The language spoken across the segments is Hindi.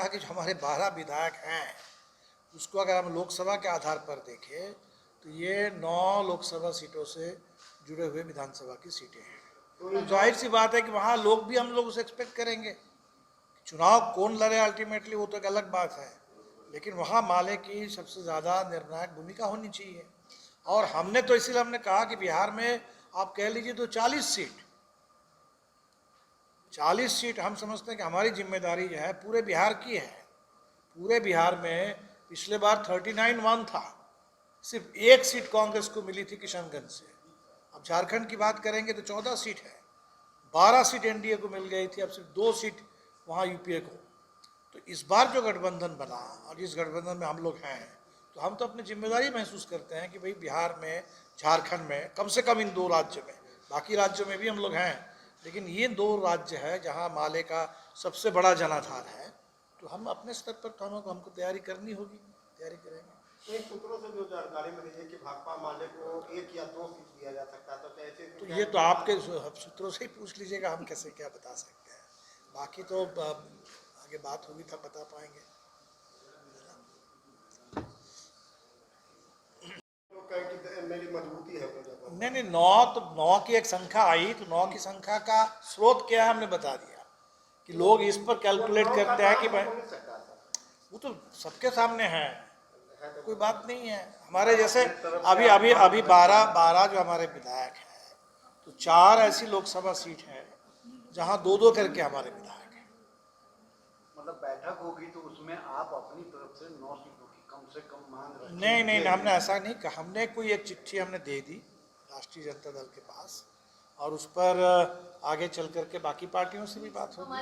कहा कि जो हमारे 12 विधायक हैं उसको अगर हम लोकसभा के आधार पर देखें तो ये 9 लोकसभा सीटों से जुड़े हुए विधानसभा की सीटें हैं। तो जाहिर सी बात है कि वहाँ लोग भी हम लोग उसे एक्सपेक्ट करेंगे। चुनाव कौन लड़े अल्टीमेटली वो तो एक अलग बात है, लेकिन वहाँ माले की सबसे ज़्यादा निर्णायक भूमिका होनी चाहिए। और हमने तो इसीलिए हमने कहा कि बिहार में आप कह लीजिए तो 40 सीट हम समझते हैं कि हमारी जिम्मेदारी जो है पूरे बिहार की है। पूरे बिहार में पिछले बार 39-1 था, सिर्फ एक सीट कांग्रेस को मिली थी किशनगंज से। अब झारखंड की बात करेंगे तो 14 सीट है, 12 सीट एनडीए को मिल गई थी, अब सिर्फ 2 सीट वहाँ यूपीए को। तो इस बार जो गठबंधन बना और इस गठबंधन में हम लोग हैं, तो हम तो अपनी जिम्मेदारी महसूस करते हैं कि भाई बिहार में, झारखंड में, कम से कम इन 2 राज्यों में, बाकी राज्यों में भी हम लोग हैं, लेकिन ये 2 राज्य है जहाँ माले का सबसे बड़ा जनाधार है। तो हम अपने स्तर पर तो हमको तैयारी करनी होगी, तैयारी करेंगे। तो इन सूत्रों से जो जानकारी मिली है कि भाकपा माले को 1 या 2 सीट दिया जा सकता है, तो कैसे? तो ये तो आपके सूत्रों से ही पूछ लीजिएगा, हम कैसे क्या बता सकते हैं। बाकी तो आगे बात होगी तब बता पाएंगे। मेरी मजबूती है नहीं, 9 की एक संख्या आई तो 9 की संख्या का स्रोत क्या है हमने बता दिया कि लोग इस पर कैलकुलेट करते हैं कि भाई वो तो सबके सामने है, कोई बात नहीं है। हमारे जैसे अभी अभी अभी 12 जो हमारे विधायक हैं, तो 4 ऐसी लोकसभा सीट है जहां 2-2 करके हमारे विधायक हैं। मतलब बैठक होगी तो उसमें आप अपनी तरफ से 9 सीटों की कम से कम मांग रखें? नहीं, हमने ऐसा नहीं कहा। हमने कोई एक चिट्ठी हमने दे दी राष्ट्रीय जनता दल के पास, और उस पर आगे चल करके बाकी पार्टियों से भी बात होगी।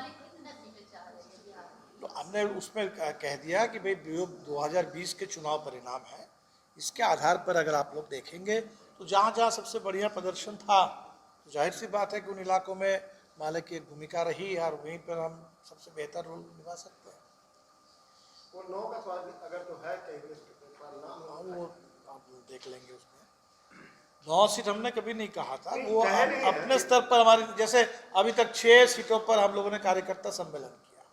तो हमने उसमें कह दिया कि भाई 2020 के चुनाव परिणाम है, इसके आधार पर अगर आप लोग देखेंगे तो जहाँ जहाँ सबसे बढ़िया प्रदर्शन था, तो जाहिर सी बात है कि उन इलाकों में माले की एक भूमिका रही और वहीं पर हम सबसे बेहतर रोल निभा सकते हैं। वो 9 का सवाल अगर तो है वो आप देख लेंगे। उसमें 9 सीट हमने कभी नहीं कहा था, वो अपने स्तर पर हमारी, जैसे अभी तक 6 सीटों पर हम लोगों ने कार्यकर्ता सम्मेलन किया।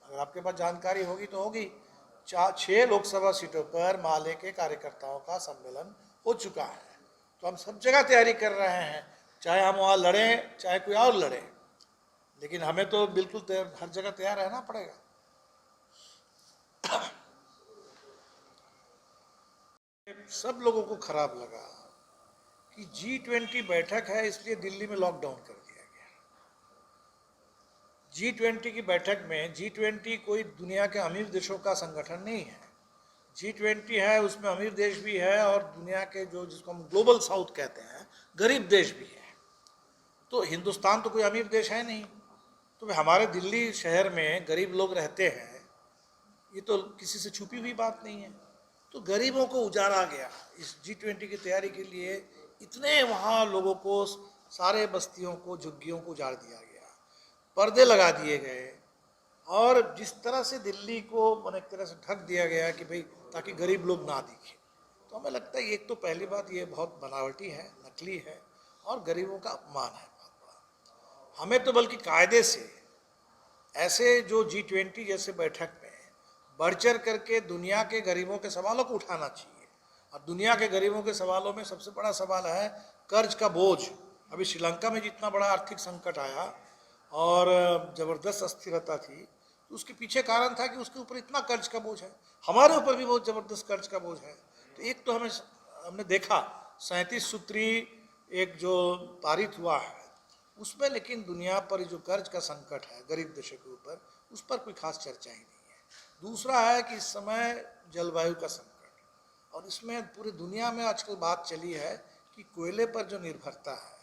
अगर आपके पास जानकारी होगी तो होगी, 6 लोकसभा सीटों पर माले के कार्यकर्ताओं का सम्मेलन हो चुका है। तो हम सब जगह तैयारी कर रहे हैं, चाहे हम वहाँ लड़ें चाहे कोई और लड़े, लेकिन हमें तो बिल्कुल हर जगह तैयार रहना पड़ेगा। सब लोगों को खराब लगा कि G20 बैठक है इसलिए दिल्ली में लॉकडाउन कर दिया गया। G20 की बैठक में, G20 कोई दुनिया के अमीर देशों का संगठन नहीं है। G20 है, उसमें अमीर देश भी है और दुनिया के जो जिसको हम ग्लोबल साउथ कहते हैं, गरीब देश भी है। तो हिंदुस्तान तो कोई अमीर देश है नहीं, तो हमारे दिल्ली शहर में गरीब लोग रहते हैं, ये तो किसी से छुपी हुई बात नहीं है। तो गरीबों को उजाड़ा गया इस G20 की तैयारी के लिए। इतने वहाँ लोगों को, सारे बस्तियों को, झुग्गियों को उजाड़ दिया गया, पर्दे लगा दिए गए, और जिस तरह से दिल्ली को एक तरह से ढक दिया गया कि भाई ताकि गरीब लोग ना दिखे। तो हमें लगता है एक तो पहली बात ये बहुत बनावटी है, नकली है और गरीबों का अपमान है बहुत बड़ा। हमें तो बल्कि कायदे से ऐसे जो G20 जैसे बैठक में बढ़ चढ़ करके दुनिया के गरीबों के सवालों को उठाना चाहिए। और दुनिया के गरीबों के सवालों में सबसे बड़ा सवाल है कर्ज का बोझ। अभी श्रीलंका में जितना बड़ा आर्थिक संकट आया और ज़बरदस्त अस्थिरता थी, तो उसके पीछे कारण था कि उसके ऊपर इतना कर्ज का बोझ है। हमारे ऊपर भी बहुत ज़बरदस्त कर्ज का बोझ है। तो एक तो हमने देखा 37 सूत्री एक जो पारित हुआ है उसमें, लेकिन दुनिया पर जो कर्ज का संकट है गरीब देशों के ऊपर, उस पर कोई खास चर्चा ही नहीं है। दूसरा है कि इस समय जलवायु का संकट, और इसमें पूरी दुनिया में आजकल बात चली है कि कोयले पर जो निर्भरता है,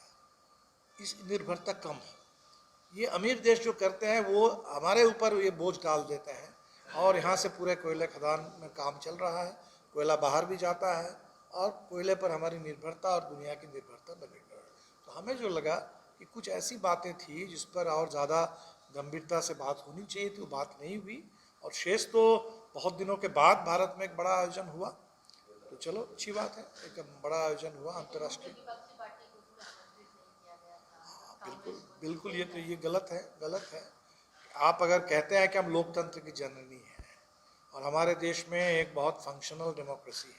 इस निर्भरता कम हो। ये अमीर देश जो करते हैं वो हमारे ऊपर ये बोझ डाल देते हैं, और यहाँ से पूरे कोयले खदान में काम चल रहा है, कोयला बाहर भी जाता है और कोयले पर हमारी निर्भरता और दुनिया की निर्भरता बनी हुई है। तो हमें जो लगा कि कुछ ऐसी बातें थी जिस पर और ज़्यादा गंभीरता से बात होनी चाहिए थी, वो बात नहीं हुई। और शेष तो बहुत दिनों के बाद भारत में एक बड़ा आयोजन हुआ, तो चलो अच्छी बात है, एक बड़ा आयोजन हुआ अंतर्राष्ट्रीय। बिल्कुल ये तो ये गलत है। आप अगर कहते हैं कि हम लोकतंत्र की जननी हैं और हमारे देश में एक बहुत फंक्शनल डेमोक्रेसी है,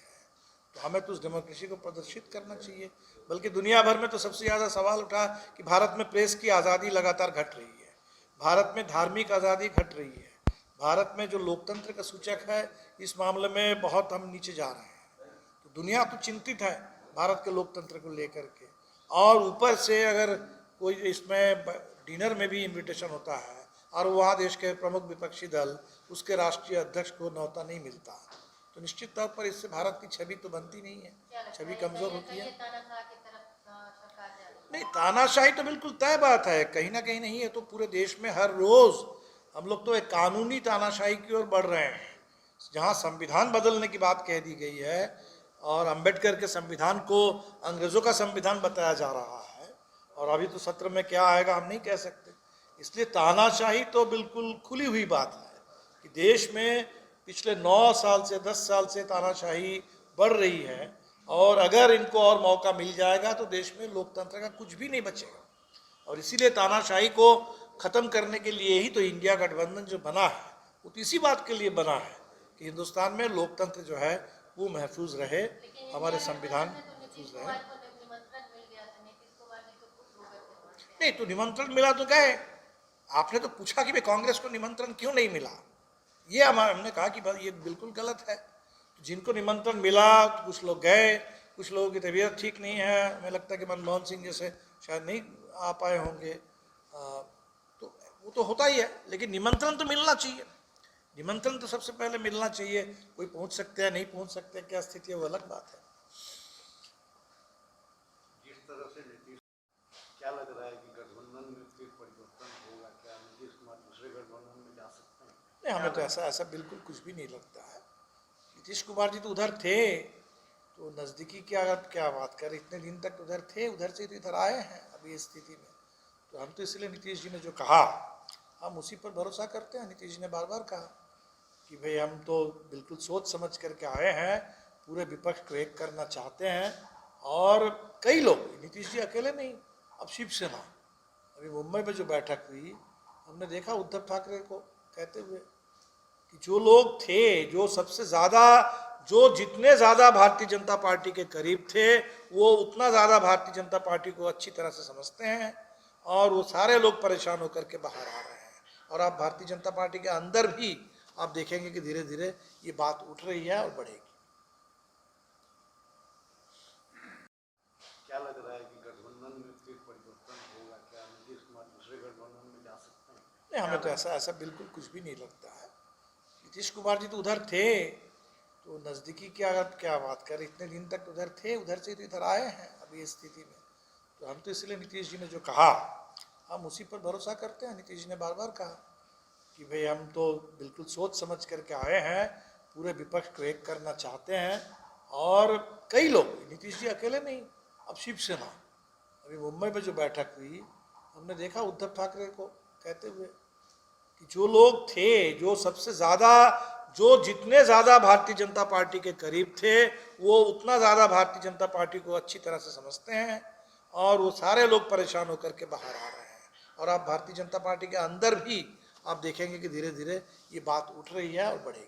तो हमें तो उस डेमोक्रेसी को प्रदर्शित करना चाहिए। बल्कि दुनिया भर में तो सबसे ज़्यादा सवाल उठा कि भारत में प्रेस की आज़ादी लगातार घट रही है, भारत में धार्मिक आज़ादी घट रही है, भारत में जो लोकतंत्र का सूचक है इस मामले में बहुत हम नीचे जा रहे हैं। तो दुनिया तो चिंतित है भारत के लोकतंत्र को लेकर के, और ऊपर से अगर कोई इसमें डिनर में भी इनविटेशन होता है और वहाँ देश के प्रमुख विपक्षी दल उसके राष्ट्रीय अध्यक्ष को न्योता नहीं मिलता, तो निश्चित तौर पर इससे भारत की छवि तो बनती नहीं है, छवि कमजोर होती है। नहीं, तानाशाही तो बिल्कुल तय बात है, कहीं ना कहीं नहीं है तो पूरे देश में हर रोज हम लोग तो एक कानूनी तानाशाही की ओर बढ़ रहे हैं, जहां संविधान बदलने की बात कह दी गई है और अंबेडकर के संविधान को अंग्रेजों का संविधान बताया जा रहा है, और अभी तो सत्र में क्या आएगा हम नहीं कह सकते। इसलिए तानाशाही तो बिल्कुल खुली हुई बात है कि देश में पिछले 9 साल से 10 साल से तानाशाही बढ़ रही है, और अगर इनको और मौका मिल जाएगा तो देश में लोकतंत्र का कुछ भी नहीं बचेगा। और इसीलिए तानाशाही को ख़त्म करने के लिए ही तो इंडिया गठबंधन जो बना है वो तो इसी बात के लिए बना है कि हिंदुस्तान में लोकतंत्र जो है वो महफूज रहे, हमारे संविधान महफूज रहे। नहीं तो निमंत्रण मिला तो गए, आपने तो पूछा कि भाई कांग्रेस को निमंत्रण क्यों नहीं मिला, ये हमने कहा कि भाई ये बिल्कुल गलत है। जिनको निमंत्रण मिला तो कुछ लोग गए, कुछ लोगों की तबीयत ठीक नहीं है, हमें लगता है कि मनमोहन सिंह जैसे शायद नहीं आ पाए होंगे, तो वो तो होता ही है, लेकिन निमंत्रण तो मिलना चाहिए, निमंत्रण तो सबसे पहले मिलना चाहिए। कोई पहुंच सकते हैं नहीं पहुंच सकते क्या स्थिति है वो अलग बात है। जिस तरह से नीतीश, क्या लग रहा है कि गठबंधन में फिर परिवर्तन होगा, क्या नीतीश कुमार दूसरे गठबंधन में जा सकते हैं? नहीं, हमें तो ऐसा बिल्कुल कुछ भी नहीं लगता है। नीतीश कुमार जी तो उधर थे, तो नज़दीकी की अगर क्या बात करें, इतने दिन तक उधर थे, उधर से तो इधर आए हैं अभी इस स्थिति में, तो हम तो इसलिए नीतीश जी ने जो कहा हम उसी पर भरोसा करते हैं। नीतीश जी ने बार बार कहा कि भाई हम तो बिल्कुल सोच समझ करके आए हैं, पूरे विपक्ष को एक करना चाहते हैं, और कई लोग, नीतीश जी अकेले नहीं, अब शिवसेना, अभी मुंबई में जो बैठक हुई हमने देखा उद्धव ठाकरे को कहते हुए कि जो लोग थे, जो सबसे ज़्यादा, जो जितने ज़्यादा भारतीय जनता पार्टी के करीब थे वो उतना ज़्यादा भारतीय जनता पार्टी को अच्छी तरह से समझते हैं, और वो सारे लोग परेशान होकर के बाहर आ रहे हैं। और आप भारतीय जनता पार्टी के अंदर भी आप देखेंगे कि धीरे धीरे ये बात उठ रही है और बढ़ेगी। क्या लग रहा है कि गठबंधन में फिर परिवर्तन होगा, क्या नीतीश कुमार दूसरे गठबंधन में जा सकते हैं? नहीं, हमें तो ऐसा बिल्कुल कुछ भी नहीं लगता है। नीतीश कुमार जी तो उधर थे, तो नज़दीकी की अगर क्या बात करें, इतने दिन तक उधर थे, उधर से तो इधर आए हैं अभी इस स्थिति में, तो हम तो इसलिए नीतीश जी ने जो कहा हम उसी पर भरोसा करते हैं। नीतीश जी ने बार बार कहा कि भाई हम तो बिल्कुल सोच समझ करके आए हैं, पूरे विपक्ष को एक करना चाहते हैं, और कई लोग, नीतीश जी अकेले नहीं, अब शिवसेना, अभी मुंबई में जो बैठक हुई हमने देखा उद्धव ठाकरे को कहते हुए कि जो लोग थे, जो सबसे ज़्यादा, जो जितने ज़्यादा भारतीय जनता पार्टी के करीब थे वो उतना ज़्यादा भारतीय जनता पार्टी को अच्छी तरह से समझते हैं, और वो सारे लोग परेशान होकर के बाहर आ रहे हैं। और आप भारतीय जनता पार्टी के अंदर भी आप देखेंगे कि धीरे धीरे ये बात उठ रही है और बढ़ेगी।